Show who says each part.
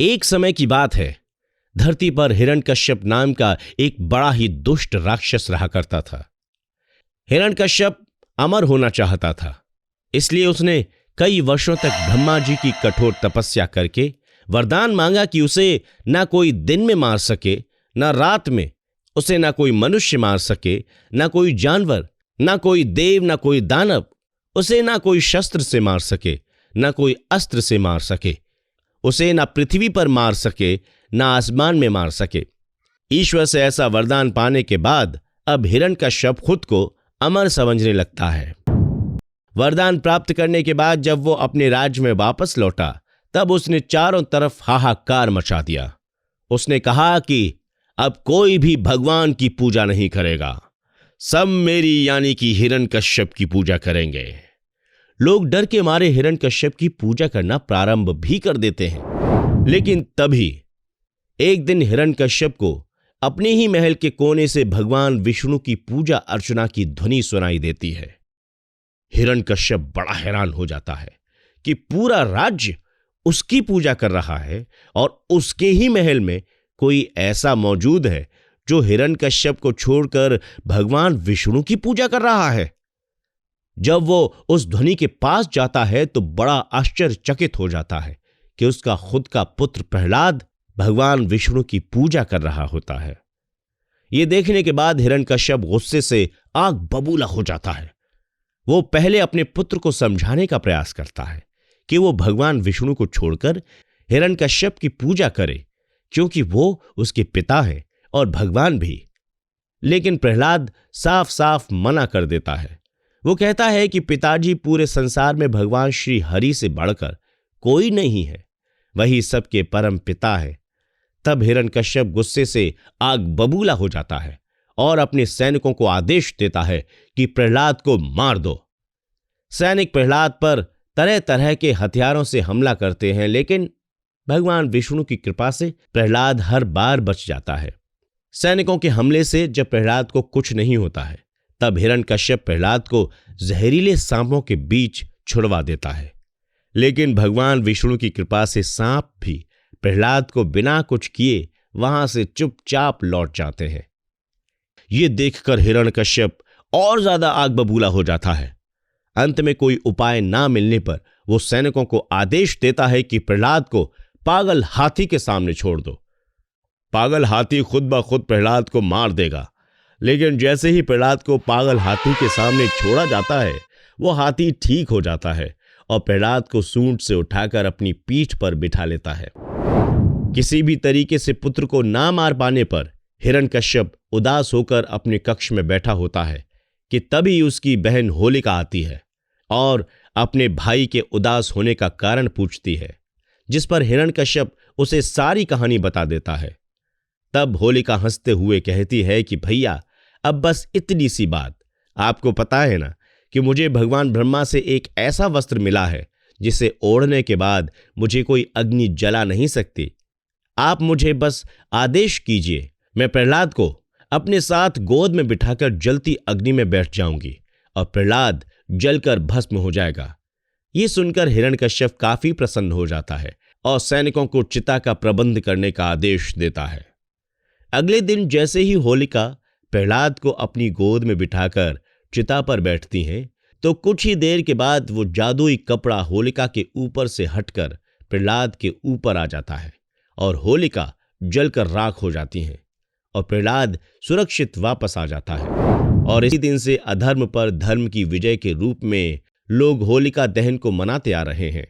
Speaker 1: एक समय की बात है। धरती पर हिरण्यकश्यप नाम का एक बड़ा ही दुष्ट राक्षस रहा करता था। हिरण्यकश्यप अमर होना चाहता था, इसलिए उसने कई वर्षों तक ब्रह्मा जी की कठोर तपस्या करके वरदान मांगा कि उसे ना कोई दिन में मार सके, ना रात में। उसे ना कोई मनुष्य मार सके, ना कोई जानवर, ना कोई देव, ना कोई दानव। उसे ना कोई शस्त्र से मार सके, ना कोई अस्त्र से मार सके। उसे ना पृथ्वी पर मार सके, ना आसमान में मार सके। ईश्वर से ऐसा वरदान पाने के बाद अब हिरण्यकश्यप खुद को अमर समझने लगता है। वरदान प्राप्त करने के बाद जब वो अपने राज्य में वापस लौटा, तब उसने चारों तरफ हाहाकार मचा दिया। उसने कहा कि अब कोई भी भगवान की पूजा नहीं करेगा, सब मेरी यानी कि हिरण्यकश्यप की पूजा करेंगे। लोग डर के मारे हिरण्यकश्यप की पूजा करना प्रारंभ भी कर देते हैं। लेकिन तभी एक दिन हिरण्यकश्यप को अपने ही महल के कोने से भगवान विष्णु की पूजा अर्चना की ध्वनि सुनाई देती है। हिरण्यकश्यप बड़ा हैरान हो जाता है कि पूरा राज्य उसकी पूजा कर रहा है और उसके ही महल में कोई ऐसा मौजूद है जो हिरण्यकश्यप को छोड़कर भगवान विष्णु की पूजा कर रहा है। जब वो उस ध्वनि के पास जाता है तो बड़ा आश्चर्यचकित हो जाता है कि उसका खुद का पुत्र प्रहलाद भगवान विष्णु की पूजा कर रहा होता है। ये देखने के बाद हिरण्यकश्यप गुस्से से आग बबूला हो जाता है। वो पहले अपने पुत्र को समझाने का प्रयास करता है कि वो भगवान विष्णु को छोड़कर हिरण्यकश्यप की पूजा करे, क्योंकि वो उसके पिता है और भगवान भी। लेकिन प्रहलाद साफ साफ मना कर देता है। वो कहता है कि पिताजी, पूरे संसार में भगवान श्री हरि से बढ़कर कोई नहीं है, वही सबके परम पिता है। तब हिरण्यकश्यप गुस्से से आग बबूला हो जाता है और अपने सैनिकों को आदेश देता है कि प्रहलाद को मार दो। सैनिक प्रहलाद पर तरह तरह के हथियारों से हमला करते हैं, लेकिन भगवान विष्णु की कृपा से प्रहलाद हर बार बच जाता है। सैनिकों के हमले से जब प्रहलाद को कुछ नहीं होता है, तब हिरण्यकश्यप प्रहलाद को जहरीले सांपों के बीच छुड़वा देता है। लेकिन भगवान विष्णु की कृपा से सांप भी प्रहलाद को बिना कुछ किए वहां से चुपचाप लौट जाते हैं। ये देखकर हिरण्यकश्यप और ज्यादा आग बबूला हो जाता है। अंत में कोई उपाय ना मिलने पर वो सैनिकों को आदेश देता है कि प्रहलाद को पागल हाथी के सामने छोड़ दो। पागल हाथी खुद ब खुद प्रहलाद को मार देगा। लेकिन जैसे ही प्रहलाद को पागल हाथी के सामने छोड़ा जाता है, वो हाथी ठीक हो जाता है और प्रहलाद को सूंड से उठाकर अपनी पीठ पर बिठा लेता है। किसी भी तरीके से पुत्र को ना मार पाने पर हिरण्यकश्यप उदास होकर अपने कक्ष में बैठा होता है कि तभी उसकी बहन होलिका आती है और अपने भाई के उदास होने का कारण पूछती है, जिस पर हिरण्यकश्यप उसे सारी कहानी बता देता है। तब होलिका हंसते हुए कहती है कि भैया, अब बस इतनी सी बात, आपको पता है ना कि मुझे भगवान ब्रह्मा से एक ऐसा वस्त्र मिला है जिसे ओढ़ने के बाद मुझे कोई अग्नि जला नहीं सकती। आप मुझे बस आदेश कीजिए, मैं प्रहलाद को अपने साथ गोद में बिठाकर जलती अग्नि में बैठ जाऊंगी और प्रहलाद जलकर भस्म हो जाएगा। ये सुनकर हिरण्यकश्यप काफी प्रसन्न हो जाता है और सैनिकों को चिता का प्रबंध करने का आदेश देता है। अगले दिन जैसे ही होलिका प्रहलाद को अपनी गोद में बिठाकर चिता पर बैठती हैं, तो कुछ ही देर के बाद वो जादुई कपड़ा होलिका के ऊपर से हटकर प्रहलाद के ऊपर आ जाता है और होलिका जलकर राख हो जाती है और प्रहलाद सुरक्षित वापस आ जाता है। और इसी दिन से अधर्म पर धर्म की विजय के रूप में लोग होलिका दहन को मनाते आ रहे हैं।